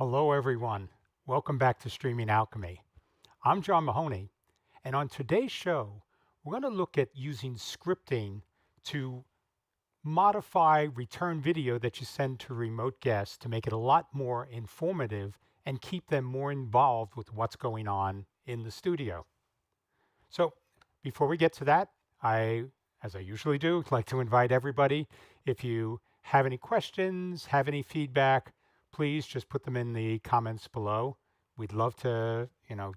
Hello, everyone. Welcome back to Streaming Alchemy. I'm John Mahoney, and on today's show, we're going to look at using scripting to modify return video that you send to remote guests to make it a lot more informative and keep them more involved with what's going on in the studio. So, before we get to that, as I usually do, like to invite everybody. If you have any questions, have any feedback, please just put them in the comments below. We'd love to,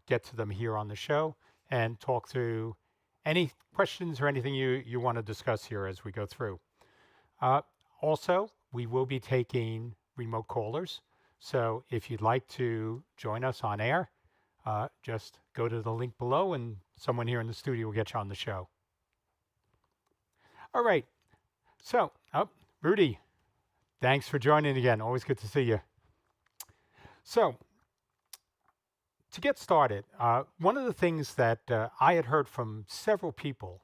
get to them here on the show and talk through any questions or anything you want to discuss here as we go through. Uh, Also, we will be taking remote callers. So if you'd like to join us on air, just go to the link below and someone here in the studio will get you on the show. All right. So, Rudy, thanks for joining again. Always good to see you. So, to get started, one of the things that I had heard from several people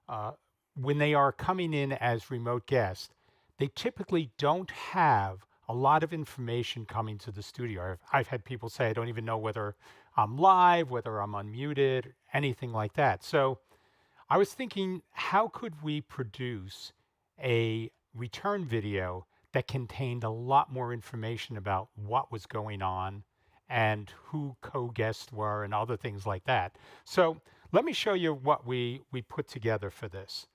uh, when they are coming in as remote guests, they typically don't have a lot of information coming to the studio. I've had people say, I don't even know whether I'm live, whether I'm unmuted, anything like that. So, I was thinking, how could we produce a return video that contained a lot more information about what was going on and who co-guests were and other things like that. So let me show you what we put together for this.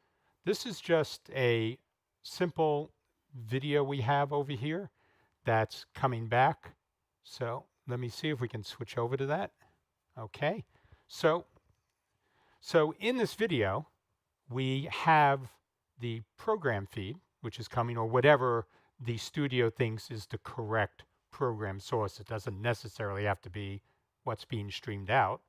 This is just a simple video we have over here that's coming back. So let me see if we can switch over to that. Okay. So in this video, we have the program feed, which is coming, or whatever the studio thinks is the correct program source. It doesn't necessarily have to be what's being streamed out.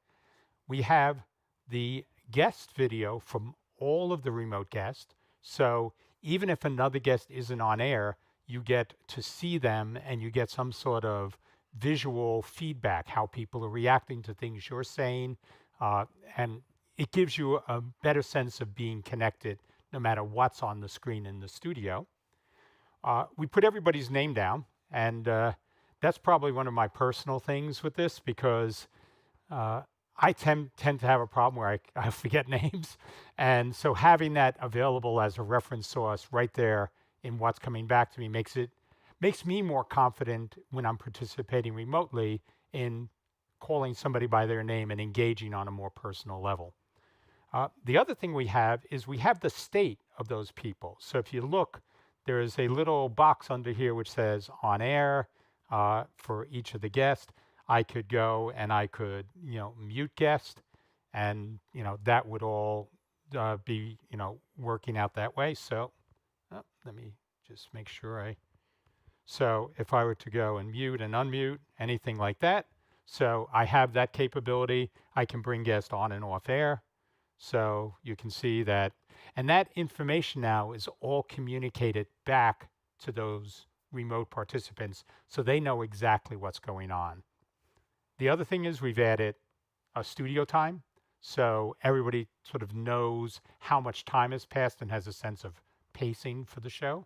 We have the guest video from all of the remote guests. So even if another guest isn't on air, you get to see them and you get some sort of visual feedback, how people are reacting to things you're saying, and it gives you a better sense of being connected no matter what's on the screen in the studio. We put everybody's name down, and that's probably one of my personal things with this because I tend to have a problem where I forget names. And so having that available as a reference source right there in what's coming back to me makes me more confident when I'm participating remotely in calling somebody by their name and engaging on a more personal level. The other thing we have is we have the state of those people. So if you look, there is a little box under here which says on air for each of the guests. I could go and I could, mute guest, and that would all be, working out that way. So let me just make sure So if I were to go and mute and unmute, anything like that. So I have that capability. I can bring guests on and off air. So you can see that, and that information now is all communicated back to those remote participants so they know exactly what's going on. The other thing is we've added a studio time. So everybody sort of knows how much time has passed and has a sense of pacing for the show.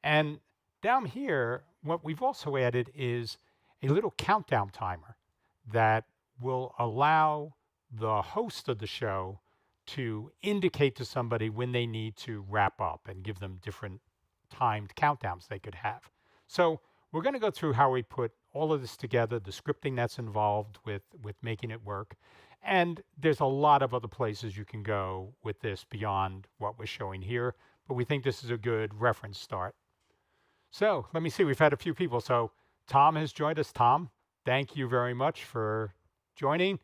And down here, what we've also added is a little countdown timer that will allow the host of the show to indicate to somebody when they need to wrap up and give them different timed countdowns they could have. So we're going to go through how we put all of this together, the scripting that's involved with making it work. And there's a lot of other places you can go with this beyond what we're showing here, but we think this is a good reference start. So let me see, we've had a few people. So Tom has joined us. Tom, thank you very much for joining.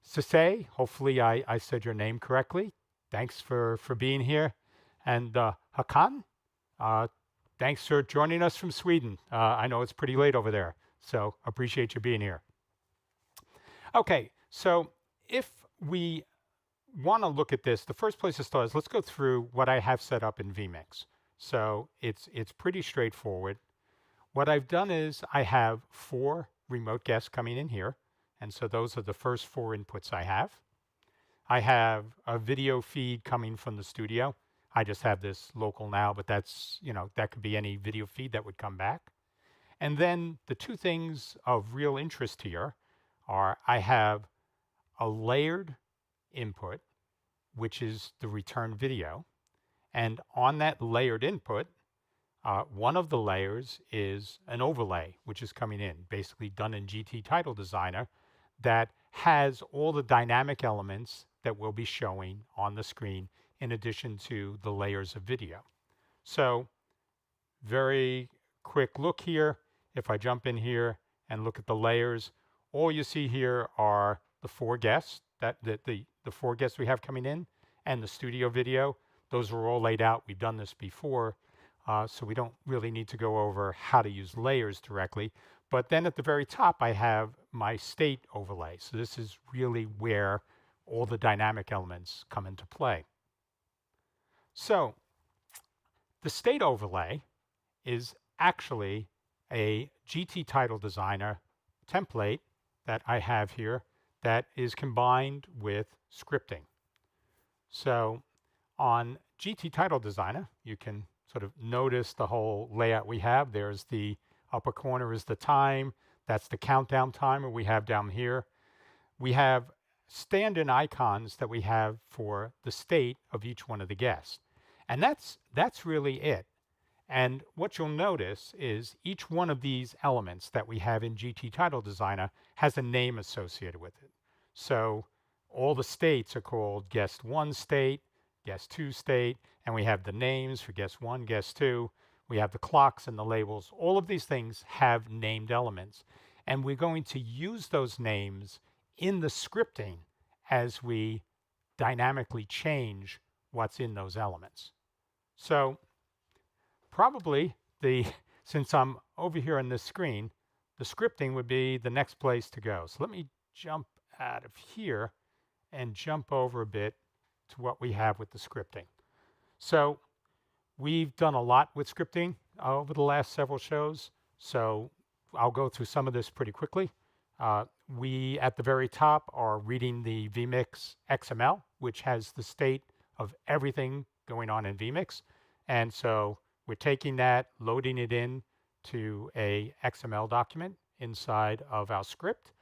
Sase, hopefully I said your name correctly. Thanks for being here. And Hakan, thanks for joining us from Sweden. I know it's pretty late over there, so appreciate you being here. Okay, so if we want to look at this, the first place to start is let's go through what I have set up in vMix. So it's pretty straightforward. What I've done is I have 4 remote guests coming in here. And so those are the first 4 inputs I have. I have a video feed coming from the studio. I just have this local now, but that's, that could be any video feed that would come back. And then the two things of real interest here are I have a layered input, which is the return video. And on that layered input, one of the layers is an overlay, which is coming in, basically done in GT Title Designer, that has all the dynamic elements that we'll be showing on the screen in addition to the layers of video. So very quick look here. If I jump in here and look at the layers, all you see here are the four guests, the four guests we have coming in, and the studio video. Those are all laid out. We've done this before, so we don't really need to go over how to use layers directly. But then at the very top, I have my state overlay. So this is really where all the dynamic elements come into play. So the state overlay is actually a GT Title Designer template that I have here that is combined with scripting. So on GT Title Designer, you can sort of notice the whole layout we have. There's the upper corner is the time. That's the countdown timer we have down here. We have stand-in icons that we have for the state of each one of the guests. And that's really it. And what you'll notice is each one of these elements that we have in GT Title Designer has a name associated with it. So all the states are called guest 1 state, guest 2 state, and we have the names for guest 1, guest 2. We have the clocks and the labels. All of these things have named elements. And we're going to use those names in the scripting as we dynamically change what's in those elements. So probably since I'm over here on this screen, the scripting would be the next place to go. So let me jump out of here and jump over a bit to what we have with the scripting. So we've done a lot with scripting over the last several shows. So I'll go through some of this pretty quickly. We, at the very top, are reading the vMix XML, which has the state of everything going on in vMix. And so we're taking that, loading it in to a XML document inside of our script.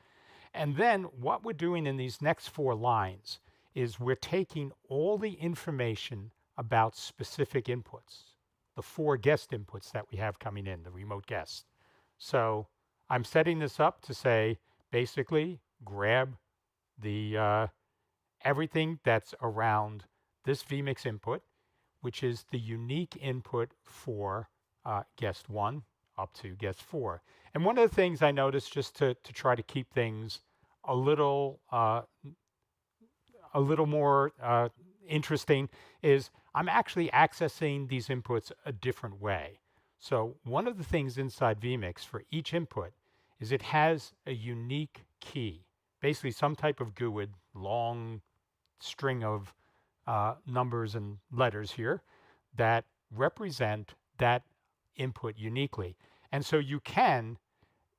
And then what we're doing in these next 4 lines is we're taking all the information about specific inputs, the 4 guest inputs that we have coming in, the remote guests. So I'm setting this up to say, basically, grab the everything that's around this vMix input, which is the unique input for guest 1 up to guest 4. And one of the things I noticed, just to try to keep things a little more interesting, is I'm actually accessing these inputs a different way. So one of the things inside vMix for each input is it has a unique key, basically some type of GUID, long string of numbers and letters here that represent that input uniquely. And so you can,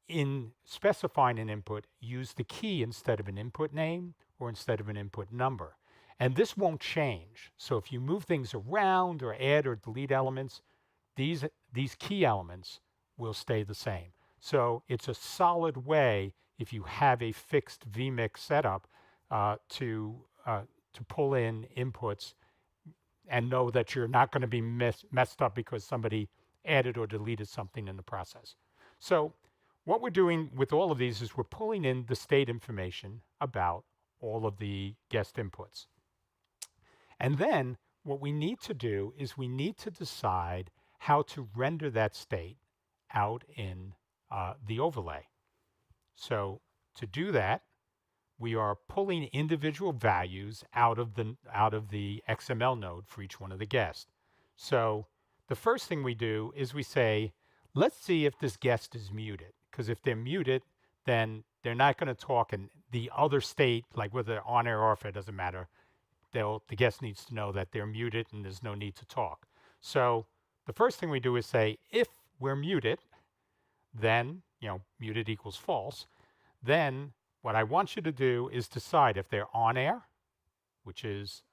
in specifying an input, use the key instead of an input name or instead of an input number. And this won't change. So if you move things around or add or delete elements, these key elements will stay the same. So it's a solid way, if you have a fixed vMix setup, to pull in inputs and know that you're not going to be messed up because somebody added or deleted something in the process. So what we're doing with all of these is we're pulling in the state information about all of the guest inputs. And then what we need to do is we need to decide how to render that state out in the overlay. So to do that, we are pulling individual values out of the XML node for each one of the guests. So the first thing we do is we say, let's see if this guest is muted. Because if they're muted, then they're not going to talk, and the other state, like whether they're on air or off air, doesn't matter. The guest needs to know that they're muted and there's no need to talk. So the first thing we do is say, if we're muted, then, muted equals false. Then what I want you to do is decide if they're on air, which is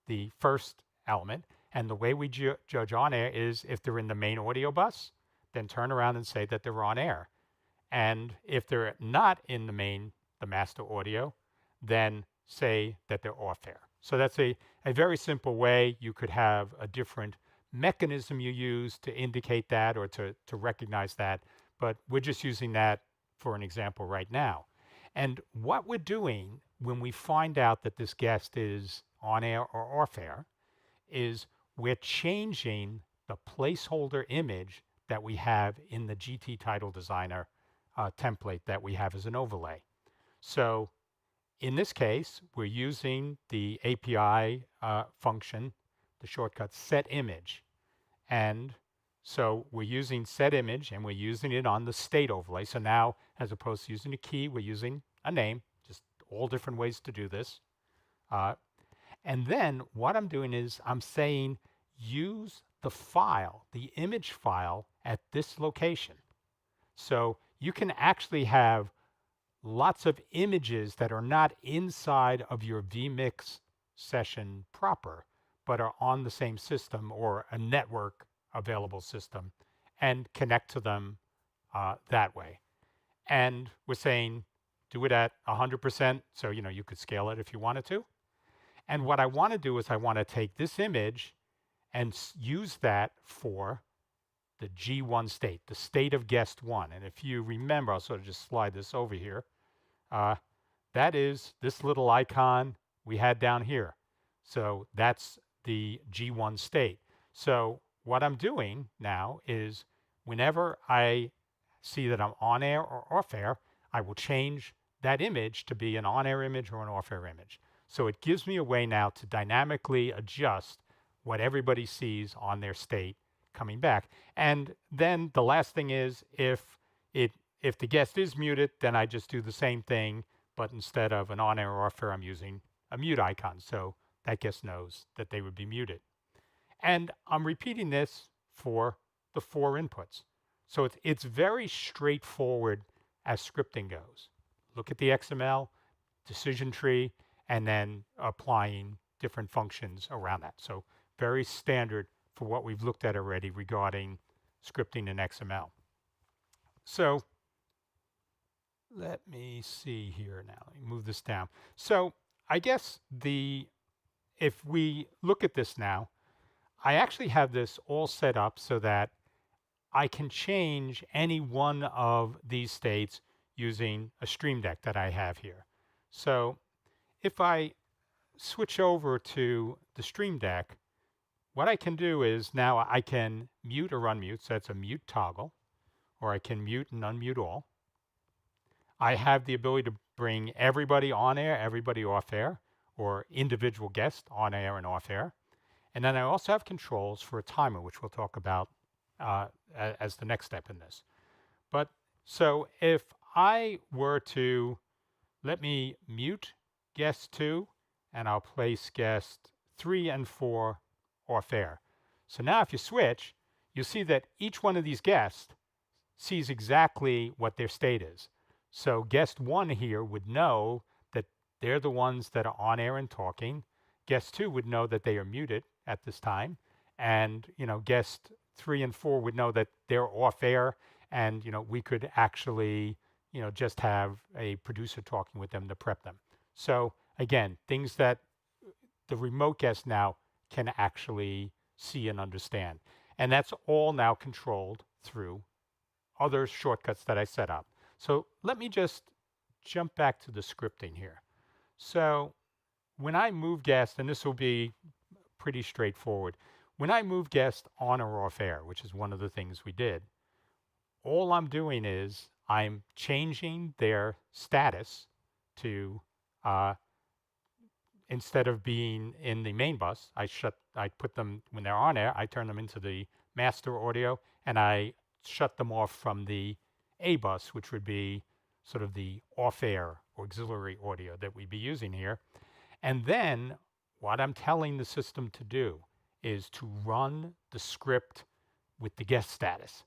the first element. And the way we judge on air is if they're in the main audio bus, then turn around and say that they're on air. And if they're not in the master audio, then say that they're off air. So that's a very simple way. You could have a different mechanism you use to indicate that or to recognize that, but we're just using that for an example right now. And what we're doing when we find out that this guest is on air or off air is we're changing the placeholder image that we have in the GT Title Designer template that we have as an overlay. So in this case, we're using the API function, the shortcut set image. And so we're using set image and we're using it on the state overlay. So now, as opposed to using a key, we're using a name, just all different ways to do this. And then what I'm doing is I'm saying use the file, the image file at this location. So you can actually have lots of images that are not inside of your vMix session proper, but are on the same system or a network available system and connect to them that way. And we're saying do it at 100%. So, you could scale it if you wanted to. And what I want to do is I want to take this image and use that for the G1 state, the state of guest one. And if you remember, I'll sort of just slide this over here. That is this little icon we had down here. So that's the G1 state. So what I'm doing now is whenever I see that I'm on air or off air, I will change that image to be an on air image or an off air image. So it gives me a way now to dynamically adjust what everybody sees on their state coming back. And then the last thing is if the guest is muted, then I just do the same thing, but instead of an on air or off air, I'm using a mute icon. So that guest knows that they would be muted. And I'm repeating this for the 4 inputs. So it's very straightforward as scripting goes. Look at the XML, decision tree, and then applying different functions around that. So very standard for what we've looked at already regarding scripting in XML. So let me see here now. Let me move this down. So I guess if we look at this now, I actually have this all set up so that I can change any one of these states using a Stream Deck that I have here. So if I switch over to the Stream Deck, what I can do is now I can mute or unmute. So that's a mute toggle, or I can mute and unmute all. I have the ability to bring everybody on air, everybody off air, or individual guests on air and off air. And then I also have controls for a timer, which we'll talk about as the next step in this. But so if I were to let me mute guest 2, and I'll place guest 3 and 4 off air. So now if you switch, you'll see that each one of these guests sees exactly what their state is. So guest 1 here would know that they're the ones that are on air and talking. Guest 2 would know that they are muted at this time. And guest 3 and 4 would know that they're off air, and we could actually just have a producer talking with them to prep them. So again, things that the remote guest now can actually see and understand. And that's all now controlled through other shortcuts that I set up. So let me just jump back to the scripting here. So when I move guest, and this will be pretty straightforward, when I move guest on or off air, which is one of the things we did, all I'm doing is I'm changing their status to instead of being in the main bus, I put them when they're on air, I turn them into the master audio, and I shut them off from the A bus, which would be sort of the off air or auxiliary audio that we'd be using here. And then what I'm telling the system to do is to run the script with the guest status.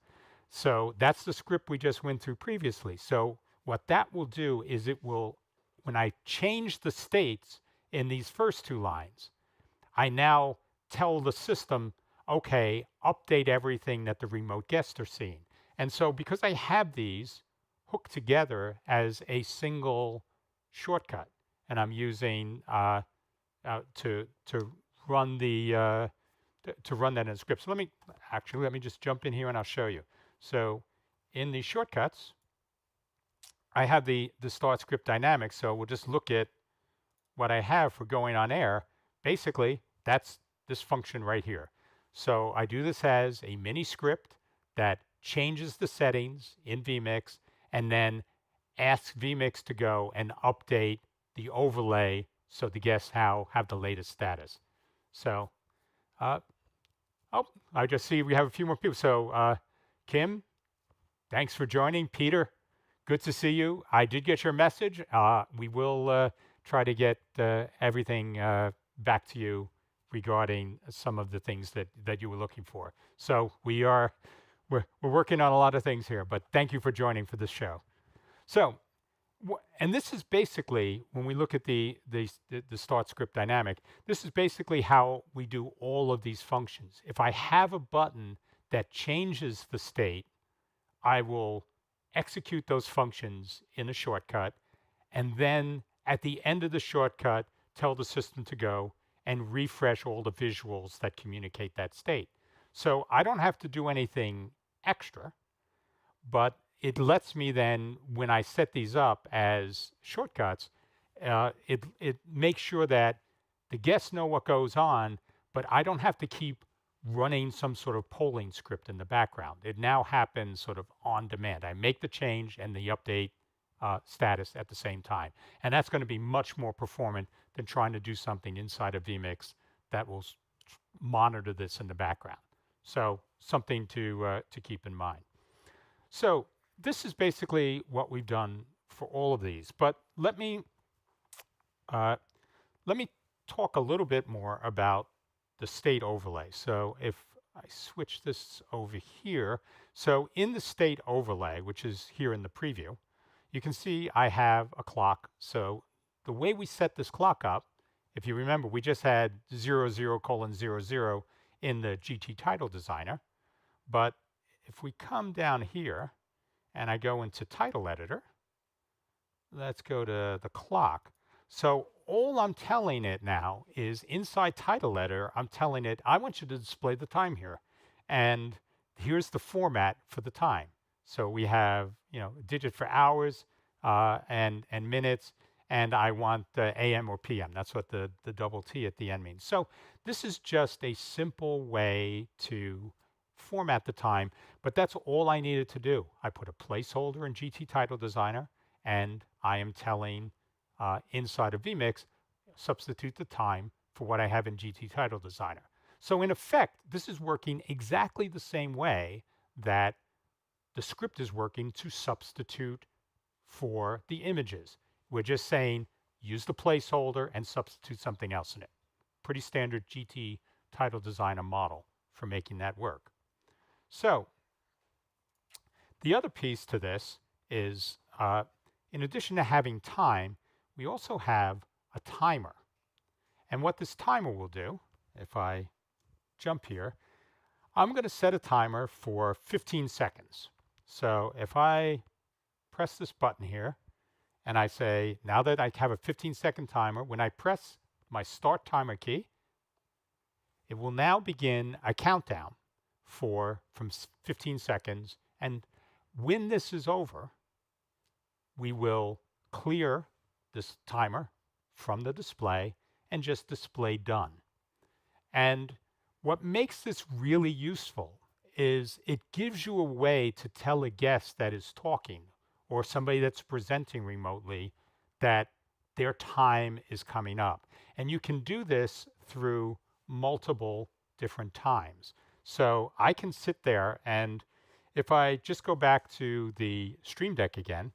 So that's the script we just went through previously. So what that will do is it will, when I change the states in these first 2 lines, I now tell the system, okay, update everything that the remote guests are seeing. And so because I have these hooked together as a single shortcut, and I'm using to run the to run that in a script. So let me just jump in here and I'll show you. So in the shortcuts, I have the start script dynamic. So we'll just look at what I have for going on air. Basically, that's this function right here. So I do this as a mini script that changes the settings in vMix and then asks vMix to go and update the overlay so the guests have the latest status. So, uh, oh, I just see we have a few more people. So, Kim, thanks for joining. Peter, good to see you. I did get your message. We will try to get everything back to you regarding some of the things that you were looking for. So we're working on a lot of things here, but thank you for joining for this show. So, and this is basically, when we look at the start script dynamic, this is basically how we do all of these functions. If I have a button that changes the state, I will execute those functions in a shortcut, and then at the end of the shortcut, tell the system to go and refresh all the visuals that communicate that state. So I don't have to do anything extra, but it lets me then, when I set these up as shortcuts, it makes sure that the guests know what goes on, but I don't have to keep running some sort of polling script in the background. It now happens sort of on demand. I make the change and the update status at the same time. And that's going to be much more performant than trying to do something inside of vMix that will monitor this in the background. So something to keep in mind. So this is basically what we've done for all of these. But let me talk a little bit more about the state overlay. So if I switch this over here, so in the state overlay, which is here in the preview, you can see I have a clock. So the way we set this clock up, if you remember, we just had 00:00 in the GT title designer. But if we come down here and I go into title editor, let's go to the clock. So all I'm telling it now is inside title editor, I'm telling it, I want you to display the time here. And here's the format for the time. So we have, a digit for hours and minutes, and I want AM or PM. That's what the double T at the end means. So this is just a simple way to format the time, but that's all I needed to do. I put a placeholder in GT Title Designer, and I am telling inside of vMix, substitute the time for what I have in GT Title Designer. So in effect, this is working exactly the same way that the script is working to substitute for the images. We're just saying, use the placeholder and substitute something else in it. Pretty standard GT Title Designer model for making that work. So the other piece to this is, in addition to having time, we also have a timer. And what this timer will do, if I jump here, I'm going to set a timer for 15 seconds. So if I press this button here and I say, now that I have a 15-second timer, when I press my start timer key, it will now begin a countdown from 15 seconds. And when this is over, we will clear this timer from the display and just display done. And what makes this really useful is it gives you a way to tell a guest that is talking or somebody that's presenting remotely that their time is coming up. And you can do this through multiple different times. So I can sit there, and if I just go back to the Stream Deck again,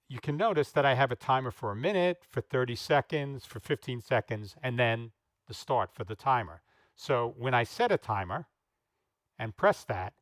you can notice that I have a timer for a minute, for 30 seconds, for 15 seconds, and then the start for the timer. So when I set a timer and press that,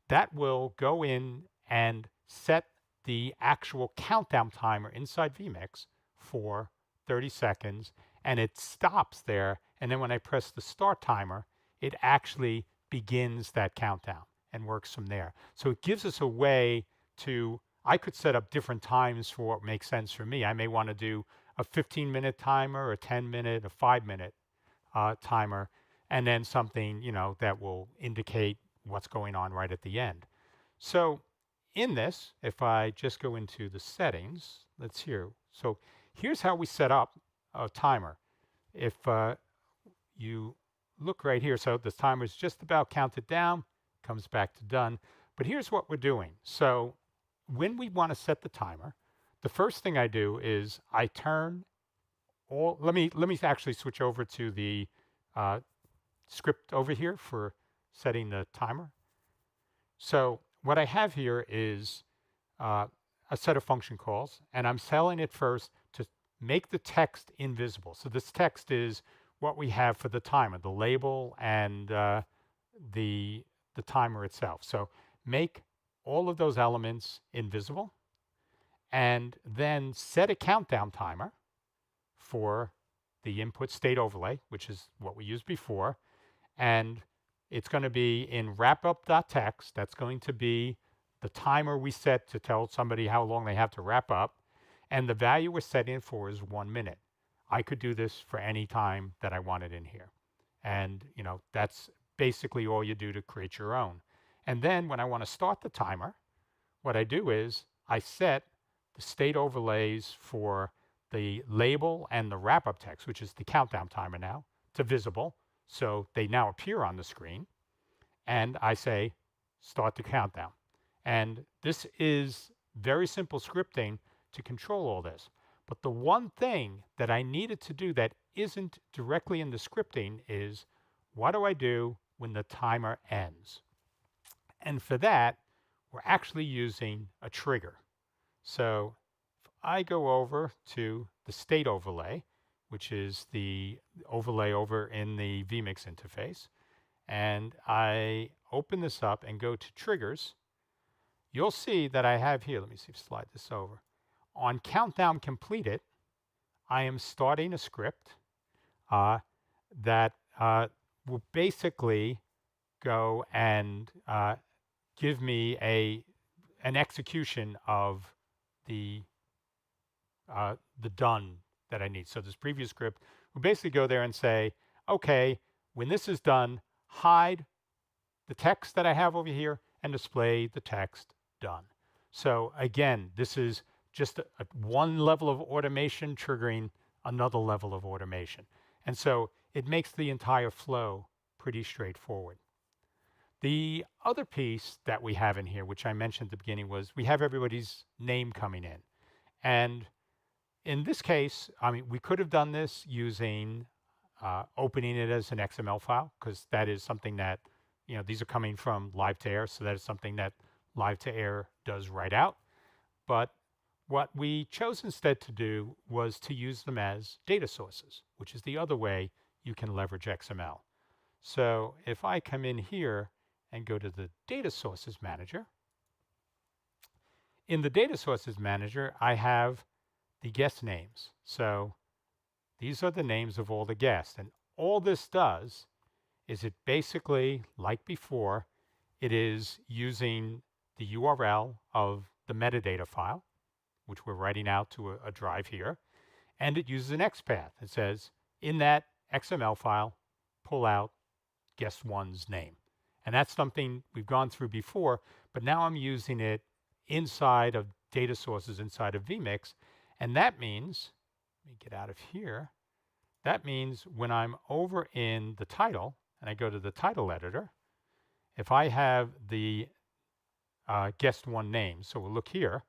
that will go in and set the actual countdown timer inside vMix for 30 seconds, and it stops there. And then when I press the start timer, it actually begins that countdown. and works from there. So it gives us a way to, I could set up different times for what makes sense for me. I may want to do a 15-minute timer, a 10-minute, a 5-minute timer, and then something, that will indicate what's going on right at the end. So in this, if I just go into the settings, let's hear. So here's how we set up a timer. If you look right here, so the timer is just about counted down, comes back to done. But here's what we're doing. So when we want to set the timer, the first thing I do is I turn all, let me actually switch over to the script over here for setting the timer. So what I have here is a set of function calls, and I'm telling it first to make the text invisible. So this text is what we have for the timer, the label and the timer itself. So make all of those elements invisible, and then set a countdown timer for the input state overlay, which is what we used before. And it's going to be in wrap-up.txt. That's going to be the timer we set to tell somebody how long they have to wrap up. And the value we're setting it for is 1 minute. I could do this for any time that I wanted in here. And that's basically all you do to create your own. And then when I want to start the timer, what I do is I set the state overlays for the label and the wrap-up text, which is the countdown timer now, to visible. So they now appear on the screen. And I say, start the countdown. And this is very simple scripting to control all this. But the one thing that I needed to do that isn't directly in the scripting is, what do I do when the timer ends? And for that, we're actually using a trigger. So if I go over to the state overlay, which is the overlay over in the vMix interface, and I open this up and go to triggers, you'll see that I have here, let me see if I slide this over. On countdown completed, I am starting a script that will basically go and give me an execution of the done that I need. So this previous script will basically go there and say, okay, when this is done, hide the text that I have over here and display the text done. So again, this is just one level of automation triggering another level of automation. And so it makes the entire flow pretty straightforward. The other piece that we have in here, which I mentioned at the beginning, was we have everybody's name coming in. And in this case, we could have done this using opening it as an XML file, because that is something that, these are coming from Live to Air, so that is something that Live to Air does right out. But what we chose instead to do was to use them as data sources, which is the other way you can leverage XML. So if I come in here and go to the Data Sources Manager, in the Data Sources Manager, I have the guest names. So these are the names of all the guests. And all this does is it basically, like before, it is using the URL of the metadata file, which we're writing out to a drive here, and it uses an XPath. It says, in that XML file, pull out guest one's name. And that's something we've gone through before, but now I'm using it inside of data sources inside of vMix. And that means, let me get out of here, that means when I'm over in the title, and I go to the title editor, if I have the guest one name, so we'll look here,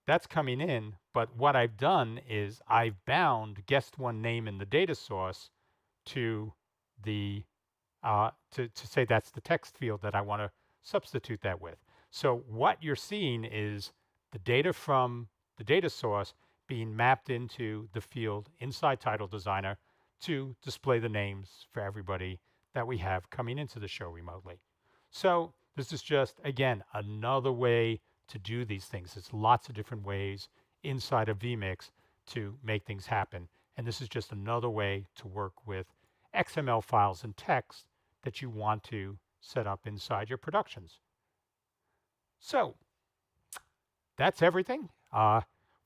that's coming in, but what I've done is I've bound guest one name in the data source to the to say that's the text field that I want to substitute that with. So what you're seeing is the data from the data source being mapped into the field inside Title Designer to display the names for everybody that we have coming into the show remotely. So this is just, again, another way to do these things. There's lots of different ways inside of vMix to make things happen. And this is just another way to work with XML files and text that you want to set up inside your productions. So that's everything.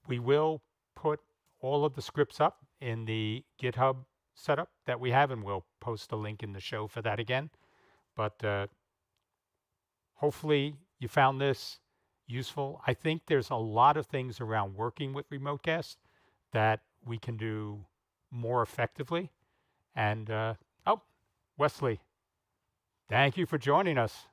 We will put all of the scripts up in the GitHub setup that we have, and we'll post a link in the show for that again. But hopefully you found this useful. I think there's a lot of things around working with remote guests that we can do more effectively. And oh, Wesley, thank you for joining us.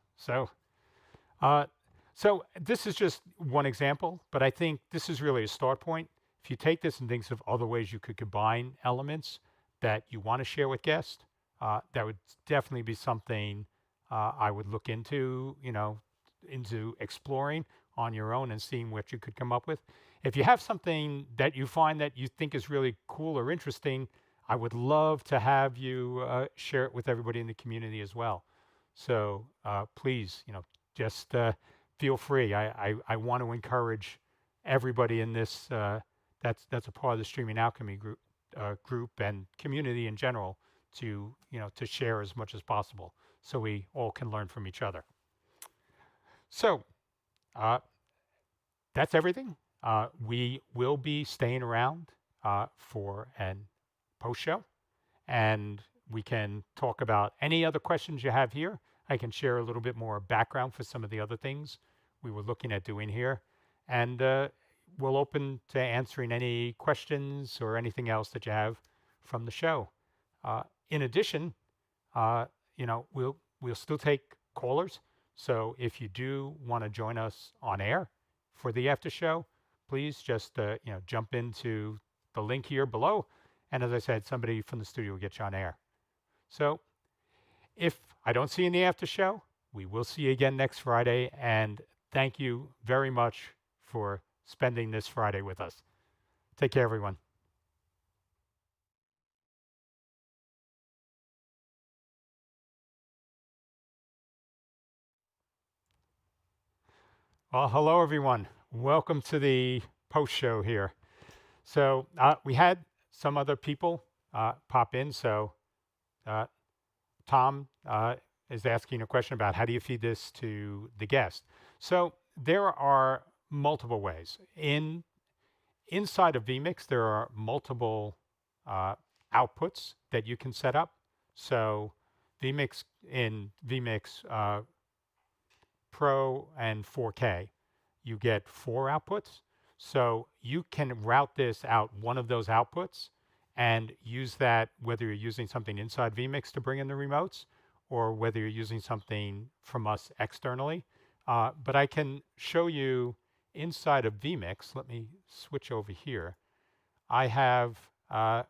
Uh, so this is just one example, but I think this is really a start point. If you take this and think of other ways you could combine elements that you want to share with guests, that would definitely be something I would look into, into exploring on your own and seeing what you could come up with. If you have something that you find that you think is really cool or interesting, I would love to have you share it with everybody in the community as well. So please, just feel free. I want to encourage everybody in this that's a part of the Streaming Alchemy group and community in general to share as much as possible, so we all can learn from each other. So that's everything. We will be staying around for an post show, and we can talk about any other questions you have here. I can share a little bit more background for some of the other things we were looking at doing here. And we'll open to answering any questions or anything else that you have from the show. In addition, we'll still take callers. So if you do want to join us on air for the after show, please just jump into the link here below. And as I said, somebody from the studio will get you on air. So if I don't see you in the after show, we will see you again next Friday. And thank you very much for spending this Friday with us. Take care, everyone. Well, hello, everyone. Welcome to the post show here. So we had some other people pop in. So Tom is asking a question about how do you feed this to the guest. So there are multiple ways. Inside of vMix, there are multiple outputs that you can set up. So vMix Pro and 4K, you get 4 outputs. So you can route this out one of those outputs and use that, whether you're using something inside vMix to bring in the remotes or whether you're using something from us externally. But I can show you inside of vMix. Let me switch over here. I have, let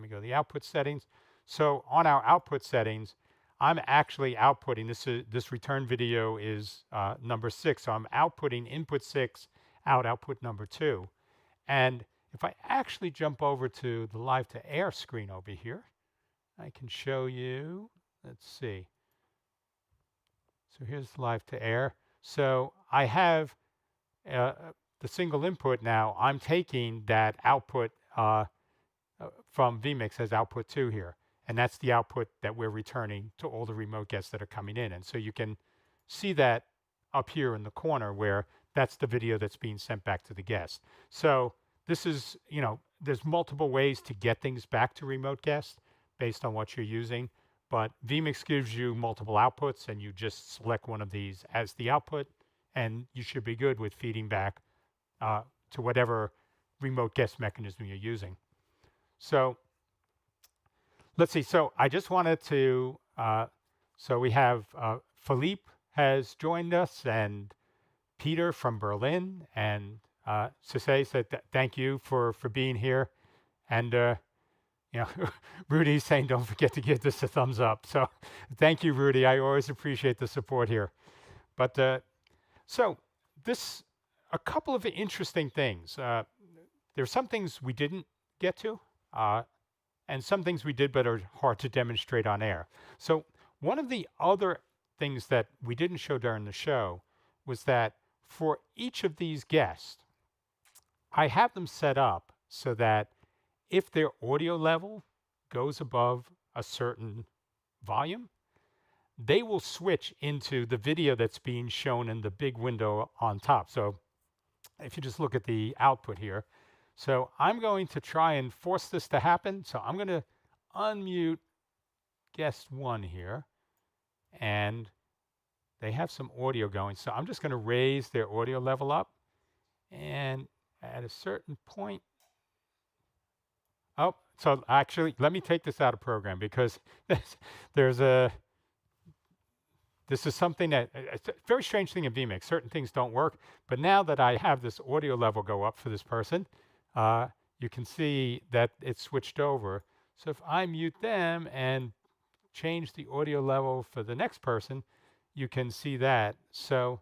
me go to the output settings. So on our output settings, I'm actually outputting, this return video is number 6. So I'm outputting input 6 output number 2. And if I actually jump over to the live to air screen over here, I can show you, let's see. So here's live to air. So I have the single input now. I'm taking that output from vMix as output 2 here. And that's the output that we're returning to all the remote guests that are coming in. And so you can see that up here in the corner where that's the video that's being sent back to the guest. So this is, there's multiple ways to get things back to remote guests based on what you're using. But vMix gives you multiple outputs, and you just select one of these as the output, and you should be good with feeding back to whatever remote guest mechanism you're using. So let's see. So I just wanted to, so we have Philippe has joined us, and Peter from Berlin, and Sisei said thank you for being here. And Rudy's saying don't forget to give this a thumbs up. So thank you, Rudy. I always appreciate the support here. But so this, a couple of interesting things. There's some things we didn't get to, and some things we did but are hard to demonstrate on air. So one of the other things that we didn't show during the show was that for each of these guests, I have them set up so that if their audio level goes above a certain volume, they will switch into the video that's being shown in the big window on top. So if you just look at the output here, so I'm going to try and force this to happen. So I'm going to unmute guest one here, and they have some audio going. So I'm just going to raise their audio level up, and at a certain point, oh, so actually, let me take this out of program because there's a, this is something that, it's a very strange thing in vMix. Certain things don't work, but now that I have this audio level go up for this person, you can see that it's switched over. So if I mute them and change the audio level for the next person, you can see that. So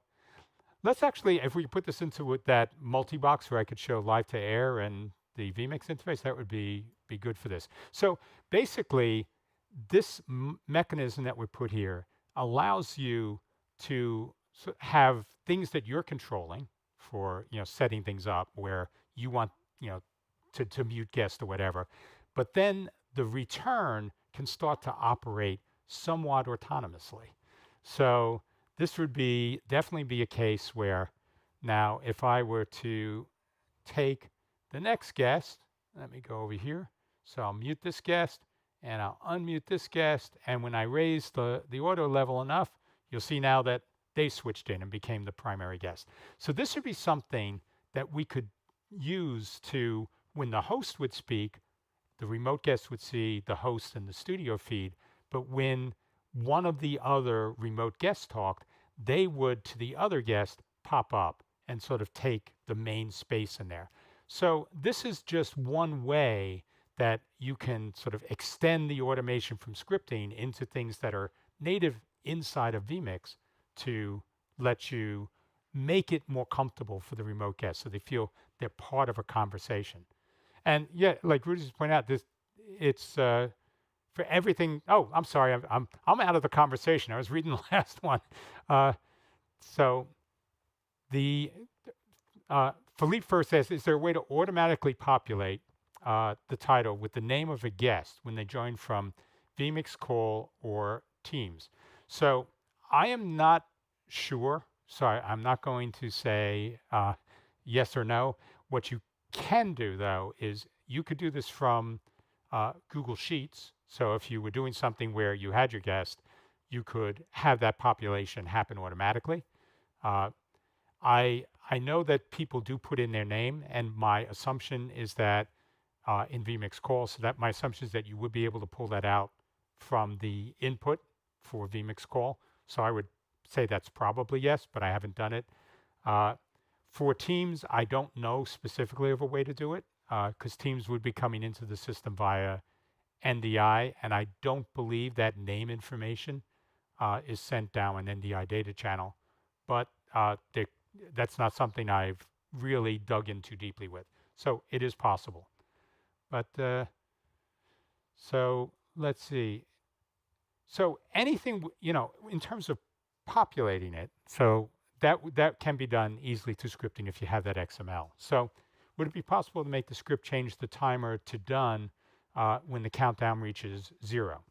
let's actually, if we put this into that multi-box where I could show live to air and the vMix interface, that would be good for this. So basically, this mechanism that we put here allows you to have things that you're controlling for, setting things up where you want, to mute guests or whatever. But then the return can start to operate somewhat autonomously. So this would definitely be a case where now if I were to take the next guest, let me go over here. So I'll mute this guest and I'll unmute this guest. And when I raise the audio level enough, you'll see now that they switched in and became the primary guest. So this would be something that we could use to, when the host would speak, the remote guest would see the host in the studio feed, but when one of the other remote guests talked, they would, to the other guest, pop up and sort of take the main space in there. So this is just one way that you can sort of extend the automation from scripting into things that are native inside of vMix to let you make it more comfortable for the remote guests so they feel they're part of a conversation. And yeah, like Rudy just pointed out, it's for everything. Oh, I'm sorry, I'm out of the conversation. I was reading the last one. So the Philippe first says, is there a way to automatically populate the title with the name of a guest when they join from vMix call or Teams? So I am not sure. So I'm not going to say yes or no. What you can do, though, is you could do this from Google Sheets. So if you were doing something where you had your guest, you could have that population happen automatically. I know that people do put in their name, and my assumption is that in vMix call, so that my assumption is that you would be able to pull that out from the input for vMix call. So I would say that's probably yes, but I haven't done it. For Teams, I don't know specifically of a way to do it because Teams would be coming into the system via NDI, and I don't believe that name information is sent down an NDI data channel. But that's not something I've really dug in too deeply with. So it is possible. But so let's see. So anything, in terms of populating it, so that can be done easily to scripting if you have that XML. So would it be possible to make the script change the timer to done when the countdown reaches 0?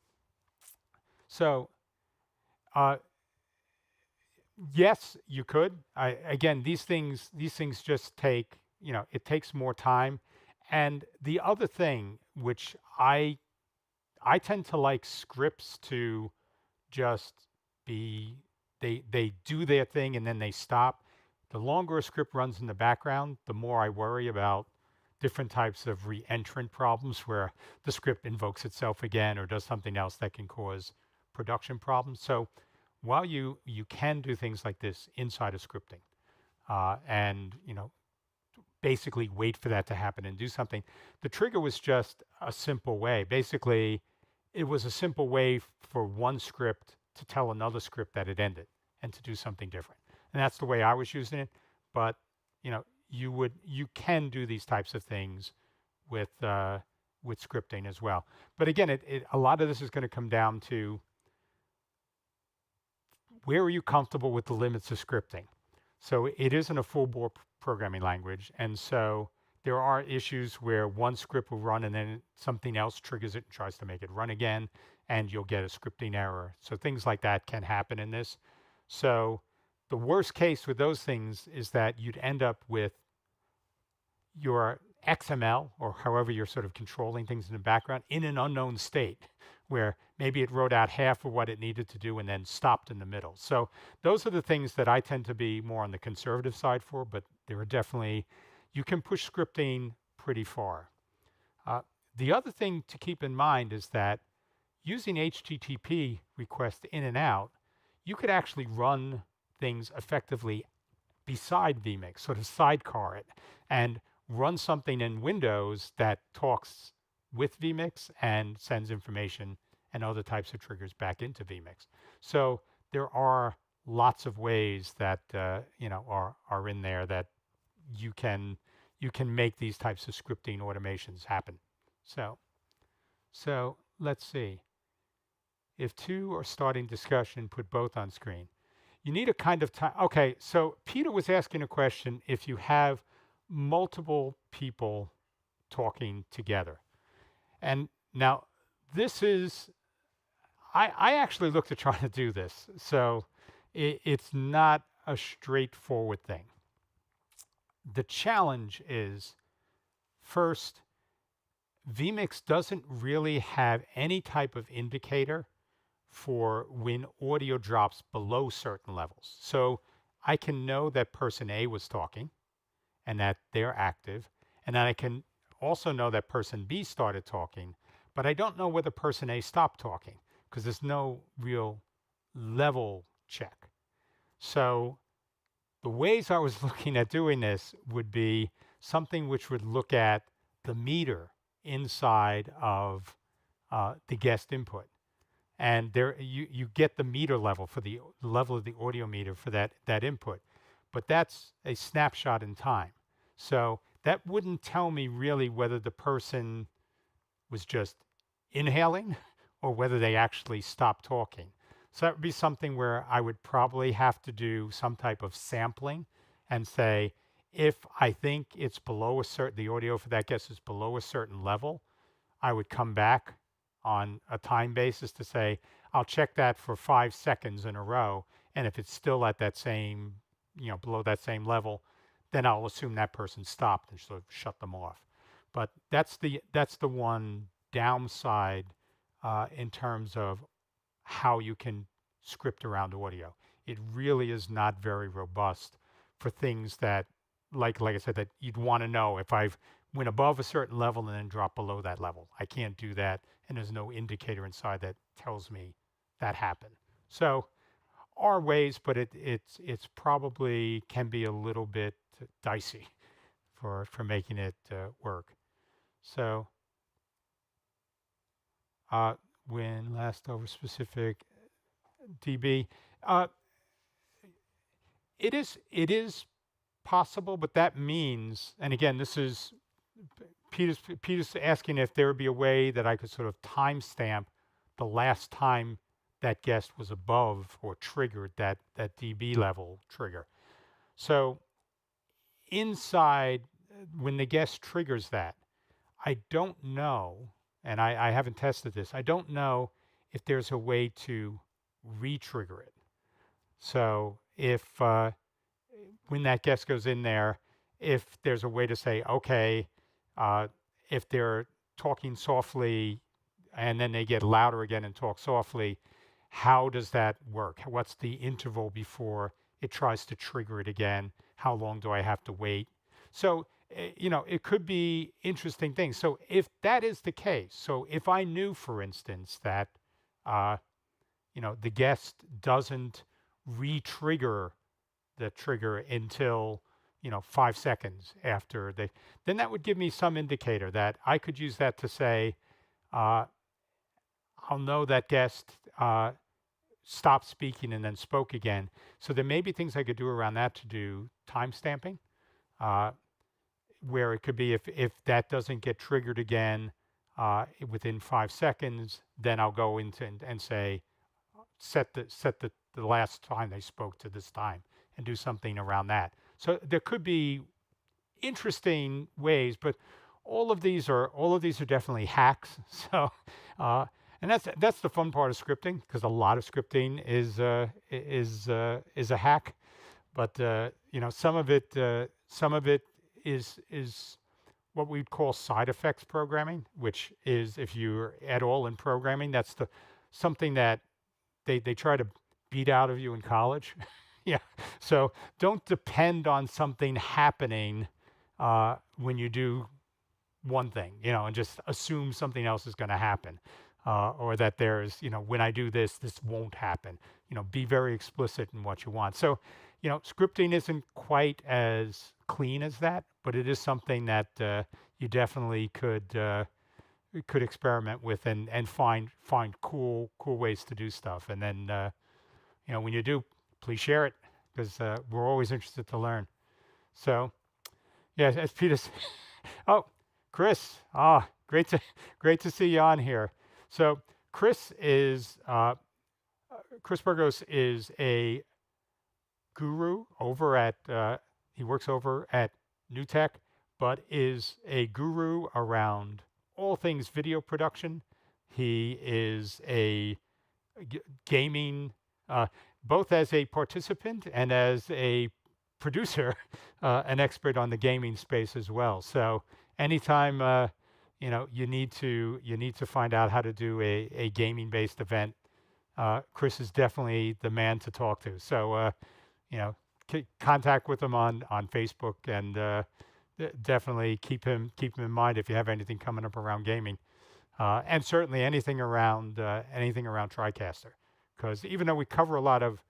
So yes, you could. Again, these things just take, it takes more time. And the other thing, which I tend to like scripts to just be, they do their thing and then they stop. The longer a script runs in the background, the more I worry about different types of re-entrant problems where the script invokes itself again or does something else that can cause production problems. So while you can do things like this inside of scripting and basically wait for that to happen and do something, the trigger was just a simple way. Basically, it was a simple way for one script to tell another script that it ended and to do something different. And that's the way I was using it. But you can do these types of things with scripting as well. But again, a lot of this is going to come down to where are you comfortable with the limits of scripting? So it isn't a full bore programming language, and so there are issues where one script will run and then something else triggers it and tries to make it run again, and you'll get a scripting error. So things like that can happen in this. So the worst case with those things is that you'd end up with your XML, or however you're sort of controlling things in the background, in an unknown state where maybe it wrote out half of what it needed to do and then stopped in the middle. So those are the things that I tend to be more on the conservative side for, but there are definitely, you can push scripting pretty far. The other thing to keep in mind is that using HTTP requests in and out, you could actually run things effectively beside vMix, sort of sidecar it, and run something in Windows that talks with vMix and sends information and other types of triggers back into vMix. So there are lots of ways that are in there that you can make these types of scripting automations happen. So let's see. If two are starting discussion, put both on screen. You need a kind of time. Okay, so Peter was asking a question if you have multiple people talking together. And now this is, I actually looked at trying to do this. So it's not a straightforward thing. The challenge is, first, vMix doesn't really have any type of indicator for when audio drops below certain levels. So I can know that person A was talking and that they're active, and then I can also know that person B started talking, but I don't know whether person A stopped talking because there's no real level check. So the ways I was looking at doing this would be something which would look at the meter inside of the guest input. And there you get the meter level for the level of the audio meter for that input. But that's a snapshot in time. So that wouldn't tell me really whether the person was just inhaling or whether they actually stopped talking. So that would be something where I would probably have to do some type of sampling and say, if I think it's below a certain, the audio for that guest is below a certain level, I would come back on a time basis to say, I'll check that for 5 seconds in a row. And if it's still at that same, below that same level, then I'll assume that person stopped and sort of shut them off. But that's the one downside in terms of how you can script around audio. It really is not very robust for things that, like I said, that you'd want to know if I've went above a certain level and then dropped below that level. I can't do that, and there's no indicator inside that tells me that happened. So are ways, but it's probably can be a little bit dicey for making it work. So when last over specific dB, it is possible, but that means, and again, this is Peter's asking if there would be a way that I could sort of timestamp the last time that guest was above or triggered that dB level trigger. So inside, when the guest triggers that, I don't know, and I haven't tested this, I don't know if there's a way to re-trigger it. So if when that guest goes in there, if there's a way to say, okay, if they're talking softly and then they get louder again and talk softly, how does that work? What's the interval before it tries to trigger it again? How long do I have to wait? So, it could be interesting things. So if that is the case, so if I knew, for instance, that, the guest doesn't re-trigger the trigger until 5 seconds after then that would give me some indicator that I could use that to say, I'll know that guest stopped speaking and then spoke again. So there may be things I could do around that to do time stamping, where it could be if that doesn't get triggered again within 5 seconds, then I'll go into and say, set the last time they spoke to this time and do something around that. So there could be interesting ways, but all of these are definitely hacks. So, uh, and that's the fun part of scripting, because a lot of scripting is a hack. But some of it is what we'd call side effects programming, which is, if you're at all in programming, that's something that they try to beat out of you in college. Yeah. So don't depend on something happening when you do one thing, and just assume something else is going to happen, or that there's, when I do this, this won't happen. Be very explicit in what you want. So, scripting isn't quite as clean as that, but it is something that you definitely could experiment with, and find cool ways to do stuff. And then when you do, please share it, because we're always interested to learn. So yeah, as Peter oh, Chris, great to see you on here. So Chris Burgos is a guru over at he works over at New Tech, but is a guru around all things video production. He is a gaming, uh, both as a participant and as a producer, an expert on the gaming space as well. So anytime you need to find out how to do a gaming based event, Chris is definitely the man to talk to. So you know, contact with him on Facebook, and definitely keep him in mind if you have anything coming up around gaming, and certainly anything around TriCaster, because even though we cover a lot of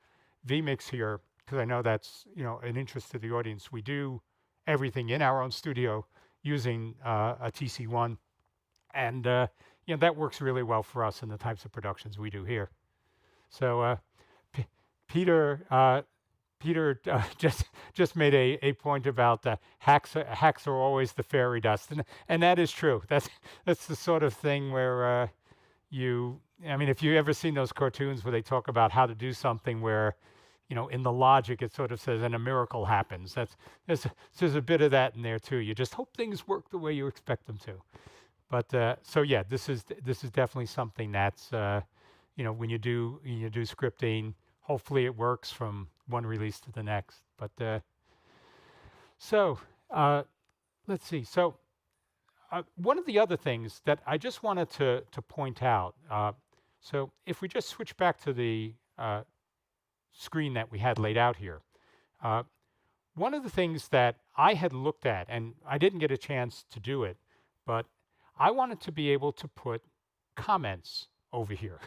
vMix here, because I know that's an interest to the audience, we do everything in our own studio using a TC1, and that works really well for us in the types of productions we do here. So P- Peter. Peter just made a point about hacks. Hacks are always the fairy dust, and that is true. That's the sort of thing where I mean, if you ever seen those cartoons where they talk about how to do something, where in the logic it sort of says, and a miracle happens. There's a bit of that in there too. You just hope things work the way you expect them to. But so yeah, this is definitely something that's when you do scripting, hopefully it works from one release to the next. But so let's see. So one of the other things that I just wanted to point out. So if we just switch back to the screen that we had laid out here, uh, one of the things that I had looked at, and I didn't get a chance to do it, but I wanted to be able to put comments over here.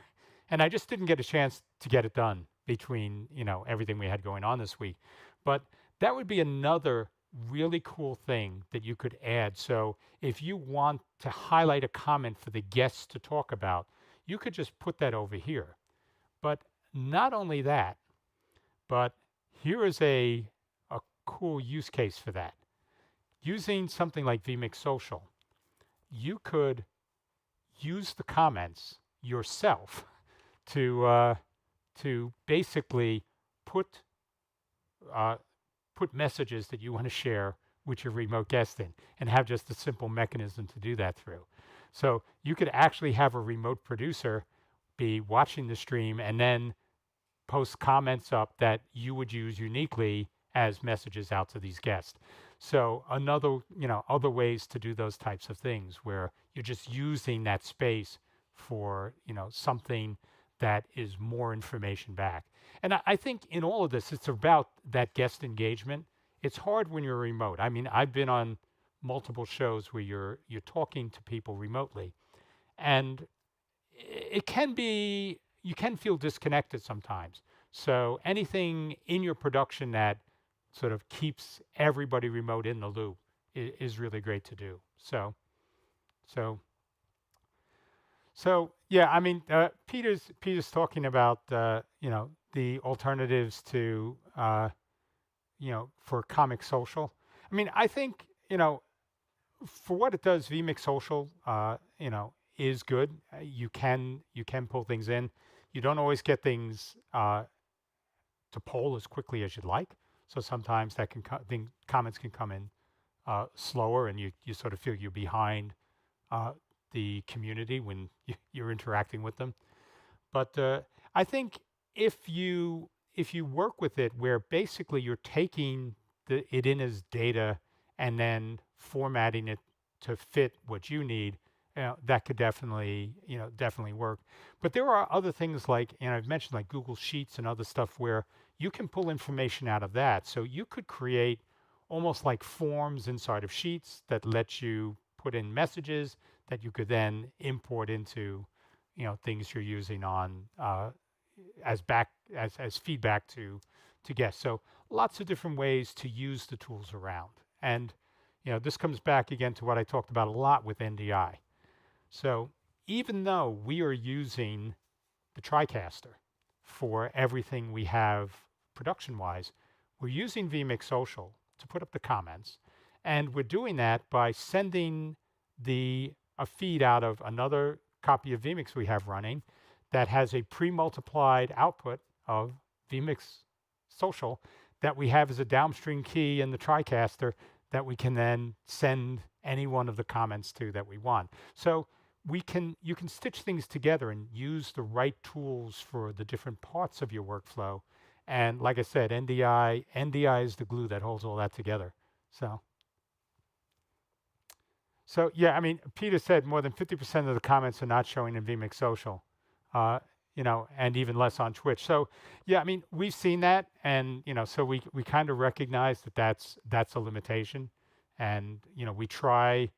And I just didn't get a chance to get it done between everything we had going on this week. But that would be another really cool thing that you could add. So if you want to highlight a comment for the guests to talk about, you could just put that over here. But not only that, but here is a cool use case for that. Using something like vMix Social, you could use the comments yourself to basically put messages that you want to share with your remote guest in, and have just a simple mechanism to do that through. So you could actually have a remote producer be watching the stream and then post comments up that you would use uniquely as messages out to these guests. So other ways to do those types of things, where you're just using that space for something that is more information back. And I think in all of this, it's about that guest engagement. It's hard when you're remote. I mean, I've been on multiple shows where you're talking to people remotely, and it can be, you can feel disconnected sometimes. So anything in your production that sort of keeps everybody remote in the loop is really great to do. So yeah, I mean, Peter's talking about the alternatives to for Comic Social. I mean, I think for what it does, vMix Social is good. You can pull things in. You don't always get things to poll as quickly as you'd like. So sometimes that comments can come in slower, and you sort of feel you're behind uh, the community when you're interacting with them. But I think if you work with it where basically you're taking it in as data and then formatting it to fit what you need, that could definitely work. But there are other things like, and I've mentioned like Google Sheets and other stuff where you can pull information out of that. So you could create almost like forms inside of Sheets that let you put in messages that you could then import into things you're using on as feedback to guests. So lots of different ways to use the tools around. And this comes back again to what I talked about a lot with NDI. So even though we are using the TriCaster for everything we have production wise, we're using vMix Social to put up the comments. And we're doing that by sending a feed out of another copy of vMix we have running that has a pre-multiplied output of vMix Social that we have as a downstream key in the TriCaster that we can then send any one of the comments to that we want. So you can stitch things together and use the right tools for the different parts of your workflow. And like I said, NDI is the glue that holds all that together. So yeah, I mean, Peter said more than 50% of the comments are not showing in vMix Social, uh, and even less on Twitch. So yeah, I mean, we've seen that, and so we kind of recognize that that's a limitation, and we try,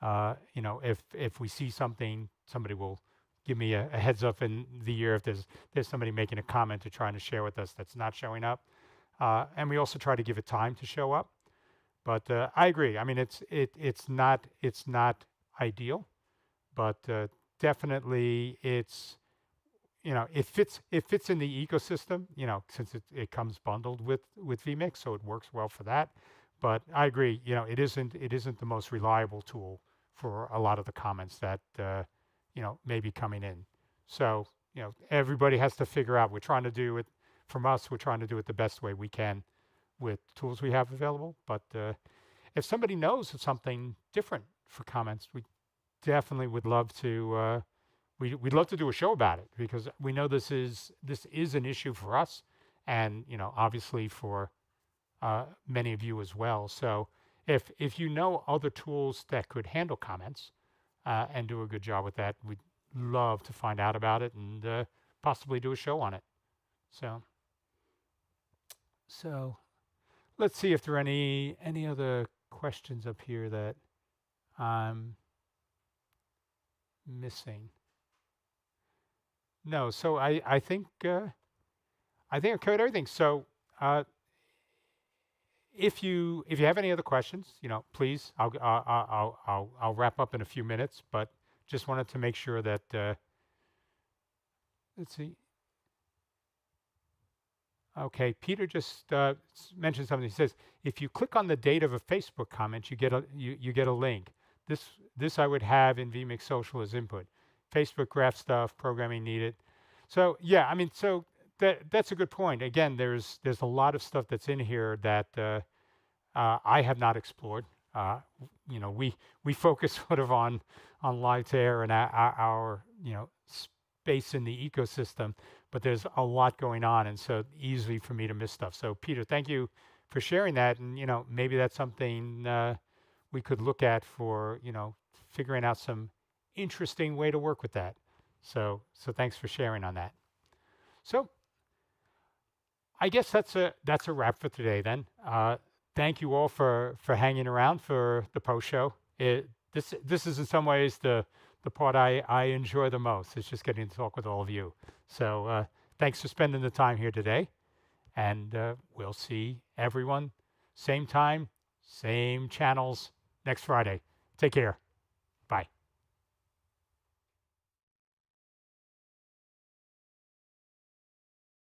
if we see something, somebody will give me a heads up in the year if there's somebody making a comment or trying to share with us that's not showing up, and we also try to give it time to show up. But I agree. I mean, it's not ideal, but definitely it fits in the ecosystem. Since it comes bundled with vMix, so it works well for that. But I agree. It isn't the most reliable tool for a lot of the comments that may be coming in. So everybody has to figure out. We're trying to do it from us. We're trying to do it the best way we can with tools we have available. But if somebody knows of something different for comments, we definitely would love to. We'd love to do a show about it because we know this is an issue for us, and obviously for many of you as well. So if you know other tools that could handle comments and do a good job with that, we'd love to find out about it and possibly do a show on it. So let's see if there are any other questions up here that I'm missing. No, so I think I covered everything. So if you have any other questions, please, I'll wrap up in a few minutes. But just wanted to make sure that let's see. Okay, Peter just mentioned something. He says, if you click on the date of a Facebook comment, you get a link. This I would have in vMix Social as input. Facebook graph stuff, programming needed. So yeah, I mean, so that's a good point. Again, there's a lot of stuff that's in here that I have not explored. We focus sort of on live to air and our space in the ecosystem, but there's a lot going on, and so easy for me to miss stuff. So Peter, thank you for sharing that, and maybe that's something we could look at for figuring out some interesting way to work with that. So thanks for sharing on that. So I guess that's a wrap for today then. Thank you all for hanging around for the post show. This is in some ways the part I enjoy the most. It's just getting to talk with all of you. So thanks for spending the time here today, and we'll see everyone same time, same channels next Friday. Take care. Bye.